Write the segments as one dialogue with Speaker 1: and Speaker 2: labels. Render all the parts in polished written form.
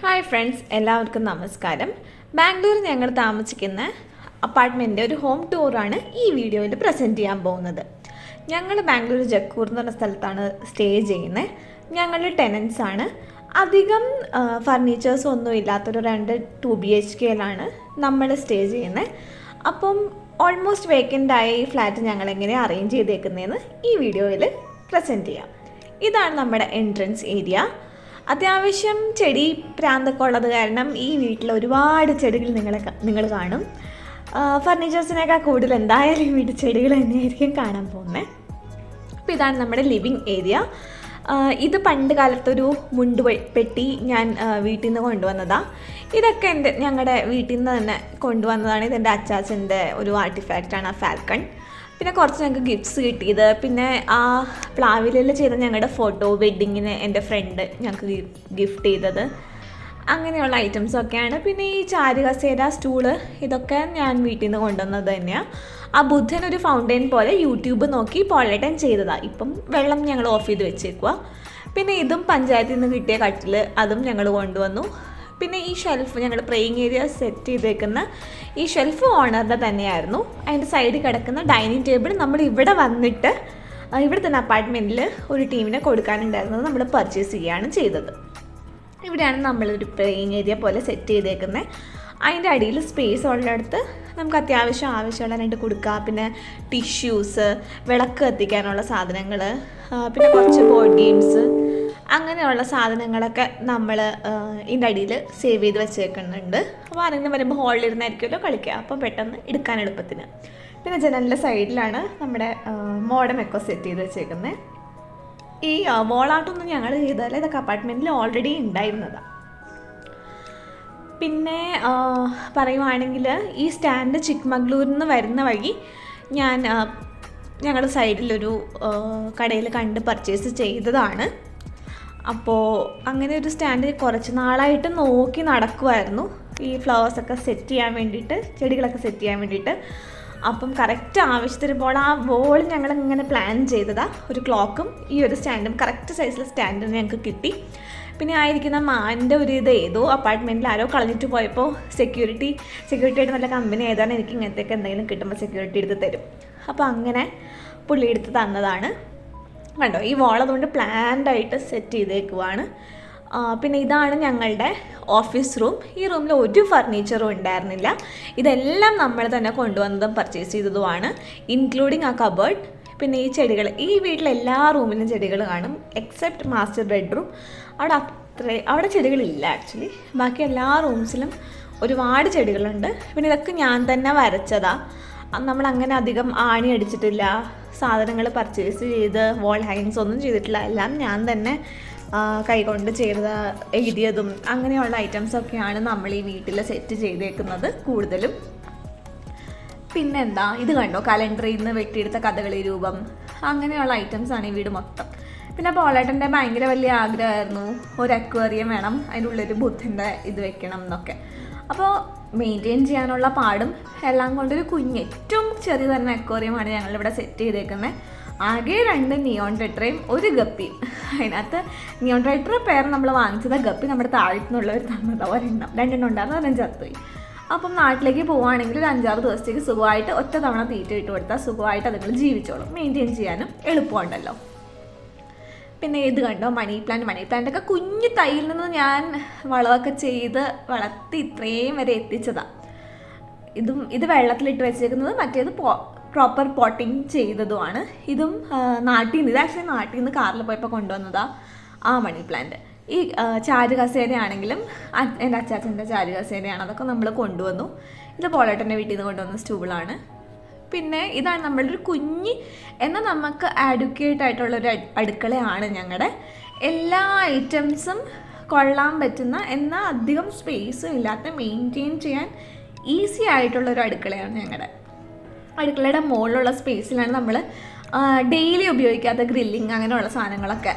Speaker 1: Hi friends, എല്ലാവർക്കും നമസ്കാരം. ബാംഗ്ലൂർ ഞങ്ങൾ താമസിക്കുന്ന അപ്പാർട്ട്മെൻറ്റിൻ്റെ ഒരു ഹോം ടൂറാണ് ഈ വീഡിയോയിൽ പ്രസൻറ്റ് ചെയ്യാൻ പോകുന്നത്. ഞങ്ങൾ ബാംഗ്ലൂർ ജക്കൂർ എന്ന് പറഞ്ഞ സ്ഥലത്താണ് സ്റ്റേ ചെയ്യുന്നത്. ഞങ്ങൾ ടെനൻസ് ആണ്. അധികം ഫർണിച്ചേഴ്സ് ഒന്നും ഇല്ലാത്തൊരു 2 BHKയിലാണ് നമ്മൾ സ്റ്റേ ചെയ്യുന്നത്. അപ്പം ഓൾമോസ്റ്റ് വേക്കൻ്റായ ഈ ഫ്ലാറ്റ് ഞങ്ങൾ എങ്ങനെ അറേഞ്ച് ചെയ്തേക്കുന്നതെന്ന് ഈ വീഡിയോയിൽ പ്രസൻറ്റ് ചെയ്യാം. ഇതാണ് നമ്മുടെ എൻട്രൻസ് ഏരിയ. അത്യാവശ്യം ചെടി പ്രാന്തൊക്കെ ഉള്ളത് കാരണം ഈ വീട്ടിൽ ഒരുപാട് ചെടികൾ നിങ്ങൾ കാണും. ഫർണിച്ചേഴ്സിനേക്കാൾ കൂടുതൽ എന്തായാലും വീട്ടിൽ ചെടികൾ തന്നെയായിരിക്കും കാണാൻ പോകുന്നത്. അപ്പോൾ ഇതാണ് നമ്മുടെ ലിവിങ് ഏരിയ. ഇത് പണ്ട് കാലത്തൊരു മുണ്ട് പെട്ടി ഞാൻ വീട്ടിൽ നിന്ന് കൊണ്ടുവന്നതാണ്. ഇതൊക്കെ ഞങ്ങളുടെ വീട്ടിൽ നിന്ന് തന്നെ കൊണ്ടുവന്നതാണ്. ഇതെൻ്റെ അച്ചാച്ചൻ്റെ ഒരു ആർട്ടിഫാക്റ്റാണ്, ആ ഫാൽക്കൺ. പിന്നെ കുറച്ച് ഞങ്ങൾക്ക് ഗിഫ്റ്റ്സ് കിട്ടിയത്, പിന്നെ ആ പ്ലാവിലിൽ ചെയ്ത ഞങ്ങളുടെ ഫോട്ടോ വെഡ്ഡിങ്ങിന് എൻ്റെ ഫ്രണ്ട് ഞങ്ങൾക്ക് ഗിഫ്റ്റ് ചെയ്തത്, അങ്ങനെയുള്ള ഐറ്റംസൊക്കെയാണ്. പിന്നെ ഈ ചാരുകസേര, സ്റ്റൂള്, ഇതൊക്കെ ഞാൻ വീട്ടിൽ നിന്ന് കൊണ്ടുവന്നത് തന്നെയാണ്. ആ ബുദ്ധൻ ഒരു ഫൗണ്ടെയിൻ പോലെ യൂട്യൂബ് നോക്കി പോളേട്ടൻ ചെയ്തതാണ്. ഇപ്പം വെള്ളം ഞങ്ങൾ ഓഫ് ചെയ്ത് വെച്ചേക്കുക. പിന്നെ ഇതും പഞ്ചായത്തിൽ നിന്ന് കിട്ടിയ കട്ടിൽ, അതും ഞങ്ങൾ കൊണ്ടുവന്നു. പിന്നെ ഈ ഷെൽഫ്, ഞങ്ങൾ പ്രേയിങ് ഏരിയ സെറ്റ് ചെയ്തേക്കുന്ന ഈ ഷെൽഫ് ഓണറിൻ്റെ തന്നെയായിരുന്നു. അതിൻ്റെ സൈഡിൽ കിടക്കുന്ന ഡൈനിങ് ടേബിൾ നമ്മൾ ഇവിടെ വന്നിട്ട് ഇവിടെ തന്നെ അപ്പാർട്ട്മെൻറ്റിൽ ഒരു ടീമിനെ കൊടുക്കാനുണ്ടായിരുന്നത് നമ്മൾ പർച്ചേസ് ചെയ്യുകയാണ് ചെയ്തത്. ഇവിടെയാണ് നമ്മളൊരു പ്രേയിങ് ഏരിയ പോലെ സെറ്റ് ചെയ്തേക്കുന്നത്. അതിൻ്റെ അടിയിൽ സ്പേസ് ഉള്ളിടത്ത് നമുക്ക് അത്യാവശ്യം ആവശ്യമുള്ള 2 കൊടുക്കുക. പിന്നെ ടിഷ്യൂസ്, വിളക്ക് കത്തിക്കാനുള്ള സാധനങ്ങൾ, പിന്നെ കുറച്ച് ബോർഡ് ഗെയിംസ്, അങ്ങനെയുള്ള സാധനങ്ങളൊക്കെ നമ്മൾ ഇതിൻ്റെ അടിയിൽ സേവ് ചെയ്ത് വെച്ചേക്കുന്നുണ്ട്. അപ്പോൾ ആരെങ്കിലും വരുമ്പോൾ ഹോളിലിരുന്നായിരിക്കുമല്ലോ കളിക്കുക, അപ്പോൾ പെട്ടെന്ന് എടുക്കാൻ എളുപ്പത്തിന്. പിന്നെ ജനലിൻ്റെ സൈഡിലാണ് നമ്മുടെ മോഡമൊക്കെ സെറ്റ് ചെയ്ത് വെച്ചേക്കുന്നത്. ഈ വോളാട്ടൊന്നും ഞങ്ങൾ ചെയ്താൽ ഇതൊക്കെ അപ്പാർട്ട്മെൻറ്റിൽ ഓൾറെഡി ഉണ്ടായിരുന്നതാണ്. പിന്നെ പറയുവാണെങ്കിൽ ഈ സ്റ്റാൻഡ് ചിക്മംഗ്ലൂരിൽ നിന്ന് വരുന്ന വഴി ഞങ്ങളുടെ സൈഡിലൊരു കടയിൽ കണ്ട് പർച്ചേസ് ചെയ്തതാണ്. അപ്പോൾ അങ്ങനെ ഒരു സ്റ്റാൻഡ് കുറച്ച് നാളായിട്ട് നോക്കി നടക്കുമായിരുന്നു, ഈ ഫ്ലവേഴ്സൊക്കെ സെറ്റ് ചെയ്യാൻ വേണ്ടിയിട്ട്, ചെടികളൊക്കെ സെറ്റ് ചെയ്യാൻ വേണ്ടിയിട്ട്. അപ്പം കറക്റ്റ് ആവശ്യത്തിന് ആ ബോൾ ഞങ്ങളിങ്ങനെ പ്ലാൻ ചെയ്തതാണ്. ഒരു ക്ലോക്കും ഈ ഒരു സ്റ്റാൻഡും കറക്റ്റ് സൈസിൽ സ്റ്റാൻഡ് ഞങ്ങൾക്ക് കിട്ടി. പിന്നെ ആയിരിക്കുന്ന മാൻ്റെ ഒരു ഇത് ഏതോ അപ്പാർട്ട്മെൻറ്റിൽ ആരോ കളഞ്ഞിട്ട് പോയപ്പോൾ സെക്യൂരിറ്റിയായിട്ട് നല്ല കമ്പനി ഏതാണ്, എനിക്ക് ഇങ്ങനത്തെയൊക്കെ എന്തെങ്കിലും കിട്ടുമ്പോൾ സെക്യൂരിറ്റി എടുത്ത് തരും. അപ്പോൾ അങ്ങനെ പുള്ളി എടുത്ത് തന്നതാണ്. കണ്ടോ, ഈ വോൾ അതുകൊണ്ട് പ്ലാൻഡായിട്ട് സെറ്റ് ചെയ്തേക്കുവാണ്. പിന്നെ ഇതാണ് ഞങ്ങളുടെ ഓഫീസ് റൂം. ഈ റൂമിൽ ഒരു ഫർണിച്ചറും ഉണ്ടായിരുന്നില്ല. ഇതെല്ലാം നമ്മൾ തന്നെ കൊണ്ടുവന്നതും പർച്ചേസ് ചെയ്തതുമാണ്, ഇൻക്ലൂഡിങ് ആ കബേർഡ്. പിന്നെ ഈ ചെടികൾ, ഈ വീട്ടിലെ എല്ലാ റൂമിലും ചെടികൾ കാണും എക്സെപ്റ്റ് മാസ്റ്റർ ബെഡ്റൂം. അവിടെ ചെടികളില്ല ആക്ച്വലി. ബാക്കി എല്ലാ റൂംസിലും ഒരുപാട് ചെടികളുണ്ട്. പിന്നെ ഇതൊക്കെ ഞാൻ തന്നെ വരച്ചതാണ്. നമ്മളങ്ങനെ അധികം ആണി അടിച്ചിട്ടില്ല, സാധനങ്ങൾ പർച്ചേസ് ചെയ്ത് വാൾ ഹാങ്ങിങ്സ് ഒന്നും ചെയ്തിട്ടില്ല. എല്ലാം ഞാൻ തന്നെ കൈകൊണ്ട് എഴുതിയതും അങ്ങനെയുള്ള ഐറ്റംസൊക്കെയാണ് നമ്മൾ ഈ വീട്ടിൽ സെറ്റ് ചെയ്തേക്കുന്നത് കൂടുതലും. പിന്നെന്താ, ഇത് കണ്ടോ, കലണ്ടറിൽ നിന്ന് വെട്ടിയെടുത്ത കഥകളി രൂപം, അങ്ങനെയുള്ള ഐറ്റംസാണ് ഈ വീട് മൊത്തം. പിന്നെ പോളേട്ടൻ്റെ ഭയങ്കര വലിയ ആഗ്രഹമായിരുന്നു ഒരു അക്വേറിയം വേണം, അതിൻ്റെ ഉള്ളൊരു ബുദ്ധൻ്റെ ഇത് വെക്കണം എന്നൊക്കെ. അപ്പോൾ മെയിൻറ്റെയിൻ ചെയ്യാനുള്ള പാടും എല്ലാം കൊണ്ടൊരു ഏറ്റവും ചെറിയ തന്നെ അക്വേറിയമാണ് ഞങ്ങളിവിടെ സെറ്റ് ചെയ്തേക്കുന്നത്. ആകെ 2 നിയോൺ ടെട്രയും 1 ഗപ്പിയും. അതിനകത്ത് നിയോൺ ടെട്ര പേർ നമ്മൾ വാങ്ങിച്ചത്, ഗപ്പി നമ്മുടെ താഴത്തുനിന്നുള്ളവർ തന്നതാണ്. 2 ഉണ്ടായിരുന്നു, 2 ചത്തുപോയി. അപ്പം നാട്ടിലേക്ക് പോവുകയാണെങ്കിൽ ഒരു 5-6 ദിവസത്തേക്ക് സുഖമായിട്ട് ഒറ്റ തവണ തീറ്റ ഇട്ട് കൊടുത്താൽ സുഖമായിട്ട് അതുങ്ങൾ ജീവിച്ചോളും. മെയിൻറ്റെയിൻ ചെയ്യാനും എളുപ്പമുണ്ടല്ലോ. പിന്നെ ഇത് കണ്ടോ, മണി പ്ലാന്റൊക്കെ കുഞ്ഞു തൈയിൽ നിന്ന് ഞാൻ വളമൊക്കെ ചെയ്ത് വളർത്തി ഇത്രയും വരെ എത്തിച്ചതാണ്. ഇത് വെള്ളത്തിലിട്ട് വെച്ചേക്കുന്നത്, മറ്റേത് പ്രോപ്പർ പോട്ടിങ് ചെയ്തതുമാണ്. ഇതും നാട്ടിൽ നിന്ന് കാറിൽ പോയപ്പോൾ കൊണ്ടുവന്നതാണ് ആ മണി പ്ലാന്റ്. ഈ ചാരുകസേരയാണെങ്കിലും എൻ്റെ അച്ചാച്ചൻ്റെ ചാരുകസേരയാണ്, അതൊക്കെ നമ്മൾ കൊണ്ടുവന്നു. ഇത് പോളേട്ടൻ്റെ വീട്ടിൽ നിന്ന് കൊണ്ടുവന്ന സ്റ്റൂളാണ്. പിന്നെ ഇതാണ് നമ്മളൊരു എന്നാൽ നമുക്ക് ആഡ്വക്കേറ്റ് ആയിട്ടുള്ളൊരു അടുക്കളയാണ് ഞങ്ങളുടെ. എല്ലാ ഐറ്റംസും കൊള്ളാൻ പറ്റുന്ന, എന്നാൽ അധികം സ്പേസും ഇല്ലാത്ത, മെയിൻറ്റെയിൻ ചെയ്യാൻ ഈസി ആയിട്ടുള്ളൊരു അടുക്കളയാണ് ഞങ്ങളുടെ. അടുക്കളയുടെ മുകളിലുള്ള സ്പേസിലാണ് നമ്മൾ ഡെയിലി ഉപയോഗിക്കാത്ത ഗ്രില്ലിങ് അങ്ങനെയുള്ള സാധനങ്ങളൊക്കെ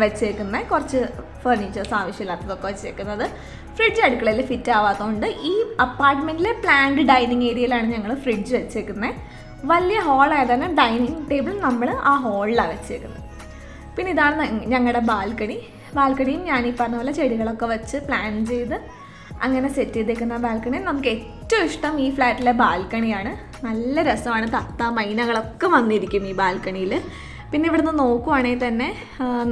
Speaker 1: വെച്ചേക്കുന്നത്. കുറച്ച് ഫർണിച്ചേഴ്സ് ആവശ്യമില്ലാത്തതൊക്കെ വെച്ചേക്കുന്നത്. ഫ്രിഡ്ജ് അടുക്കളയിൽ ഫിറ്റ് ആവാത്തതുകൊണ്ട് ഈ അപ്പാർട്ട്മെൻറ്റിലെ പ്ലാൻഡ് ഡൈനിങ് ഏരിയയിലാണ് ഞങ്ങൾ ഫ്രിഡ്ജ് വെച്ചേക്കുന്നത്. വലിയ ഹോളായതാണ് ഡൈനിങ് ടേബിൾ നമ്മൾ ആ ഹോളിലാണ് വെച്ചേക്കുന്നത്. പിന്നെ ഇതാണ് ഞങ്ങളുടെ ബാൽക്കണി. ബാൽക്കണിയും ഞാൻ ഈ പറഞ്ഞ പോലെ ചെടികളൊക്കെ വെച്ച് പ്ലാൻ ചെയ്ത് അങ്ങനെ സെറ്റ് ചെയ്തേക്കുന്ന ബാൽക്കണി. നമുക്ക് ഏറ്റവും ഇഷ്ടം ഈ ഫ്ലാറ്റിലെ ബാൽക്കണിയാണ്. നല്ല രസമാണ്, തത്ത മൈനകളൊക്കെ വന്നിരിക്കും ഈ ബാൽക്കണിയിൽ. പിന്നെ ഇവിടുന്ന് നോക്കുവാണെങ്കിൽ തന്നെ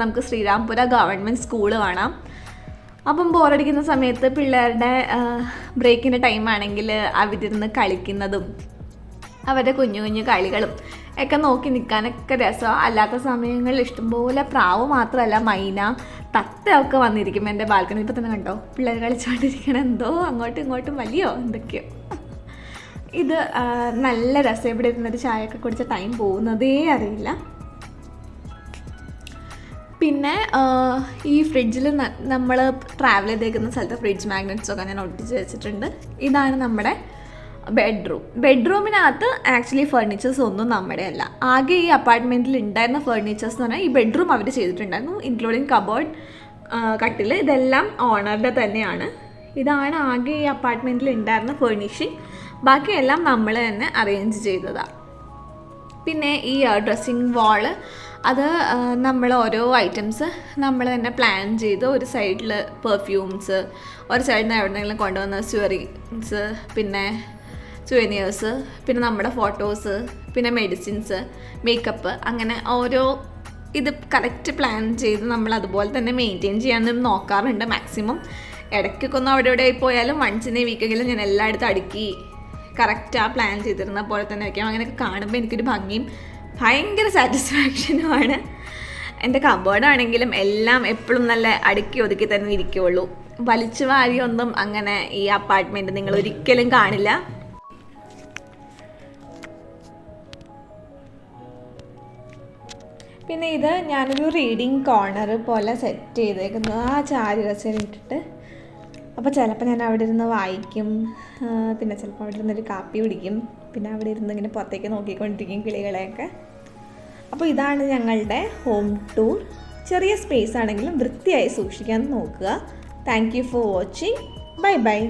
Speaker 1: നമുക്ക് ശ്രീരാംപുര ഗവൺമെൻറ് സ്കൂൾ കാണാം. അപ്പം ബോറടിക്കുന്ന സമയത്ത് പിള്ളേരുടെ ബ്രേക്കിൻ്റെ ടൈമാണെങ്കിൽ അവരിരുന്ന് കളിക്കുന്നതും അവരുടെ കുഞ്ഞു കുഞ്ഞു കളികളും ഒക്കെ നോക്കി നിൽക്കാനൊക്കെ രസമാണ്. അല്ലാത്ത സമയങ്ങളിൽ ഇഷ്ടംപോലെ പ്രാവ് മാത്രമല്ല മൈന തത്തയൊക്കെ വന്നിരിക്കും എൻ്റെ ബാൽക്കണി. ഇപ്പോൾ തന്നെ കണ്ടോ പിള്ളേർ കളിച്ചുകൊണ്ടിരിക്കണം, എന്തോ അങ്ങോട്ടും ഇങ്ങോട്ടും വലിയോ എന്തൊക്കെയോ. ഇത് നല്ല രസം. ഇവിടെ ഇരുന്നൊരു ചായയൊക്കെ കുടിച്ച ടൈം പോകുന്നതേ അറിയില്ല. പിന്നെ ഈ ഫ്രിഡ്ജിൽ നമ്മൾ ട്രാവൽ ചെയ്തേക്കുന്ന സ്ഥലത്ത് ഫ്രിഡ്ജ് മാഗ്നറ്റ്സൊക്കെ ഞാൻ ഒട്ടിച്ച് വെച്ചിട്ടുണ്ട്. ഇതാണ് നമ്മുടെ ബെഡ്റൂമിനകത്ത് ആക്ച്വലി ഫർണിച്ചേഴ്സ് ഒന്നും നമ്മുടെ അല്ല. ആകെ ഈ അപ്പാർട്ട്മെൻറ്റിൽ ഉണ്ടായിരുന്ന ഫർണിച്ചേഴ്സ് എന്ന് പറഞ്ഞാൽ ഈ ബെഡ്റൂം അവർ ചെയ്തിട്ടുണ്ടായിരുന്നു, ഇൻക്ലൂഡിങ് കബോർഡ്, കട്ടിൽ, ഇതെല്ലാം ഓണറുടെ തന്നെയാണ്. ഇതാണ് ആകെ ഈ അപ്പാർട്ട്മെൻറ്റിൽ ഉണ്ടായിരുന്ന ഫർണിഷിങ്. ബാക്കിയെല്ലാം നമ്മൾ തന്നെ അറേഞ്ച് ചെയ്തതാണ്. പിന്നെ ഈ ഡ്രസ്സിങ് വാള് അത് നമ്മൾ ഓരോ ഐറ്റംസ് നമ്മൾ തന്നെ പ്ലാൻ ചെയ്ത്, ഒരു സൈഡിൽ പെർഫ്യൂംസ്, ഒരു സൈഡിൽ നിന്ന് എവിടെയെങ്കിലും കൊണ്ടുവന്ന സ്യൂറിങ്സ്, പിന്നെ സുവനിയേഴ്സ്, പിന്നെ നമ്മുടെ ഫോട്ടോസ്, പിന്നെ മെഡിസിൻസ്, മേക്കപ്പ്, അങ്ങനെ ഓരോ ഇത് കറക്റ്റ് പ്ലാൻ ചെയ്ത് നമ്മൾ അതുപോലെ തന്നെ മെയിൻറ്റെയിൻ ചെയ്യാൻ നോക്കാറുണ്ട് മാക്സിമം. ഇടയ്ക്കൊക്കെ ഒന്ന് അവിടെ ഇവിടെ പോയാലും വൺസിനെ വീക്കെങ്കിലും ഞാൻ എല്ലായിടത്തും അടുക്കി കറക്റ്റ് ആ പ്ലാൻ ചെയ്തിരുന്ന പോലെ തന്നെ വയ്ക്കാം. അങ്ങനെയൊക്കെ കാണുമ്പോൾ എനിക്കൊരു ഭംഗിയും ഭയങ്കര സാറ്റിസ്ഫാക്ഷനുമാണ്. എൻ്റെ കബോർഡാണെങ്കിലും എല്ലാം എപ്പോഴും നല്ല അടുക്കി ഒതുക്കി തന്നെ ഇരിക്കുകയുള്ളൂ. വലിച്ചു വാരിയൊന്നും അങ്ങനെ ഈ അപ്പാർട്ട്മെൻറ്റ് നിങ്ങൾ ഒരിക്കലും കാണില്ല. പിന്നെ ഇത് ഞാനൊരു റീഡിങ് കോർണർ പോലെ സെറ്റ് ചെയ്തേക്കുന്നത്, ആ ചാരി കസേര ഇട്ടിട്ട്. അപ്പോൾ ചിലപ്പോൾ ഞാൻ അവിടെ ഇരുന്ന് വായിക്കും, പിന്നെ ചിലപ്പോൾ അവിടെ ഇരുന്നൊരു കാപ്പി കുടിക്കും, പിന്നെ അവിടെ ഇരുന്ന് ഇങ്ങനെ പുറത്തേക്ക് നോക്കിക്കൊണ്ടിരിക്കും കിളികളെയൊക്കെ. അപ്പോൾ ഇതാണ് ഞങ്ങളുടെ ഹോം ടൂർ. ചെറിയ സ്പേസ് ആണെങ്കിലും വൃത്തിയായി സൂക്ഷിക്കാൻ നോക്കുക. Thank you for watching. Bye bye.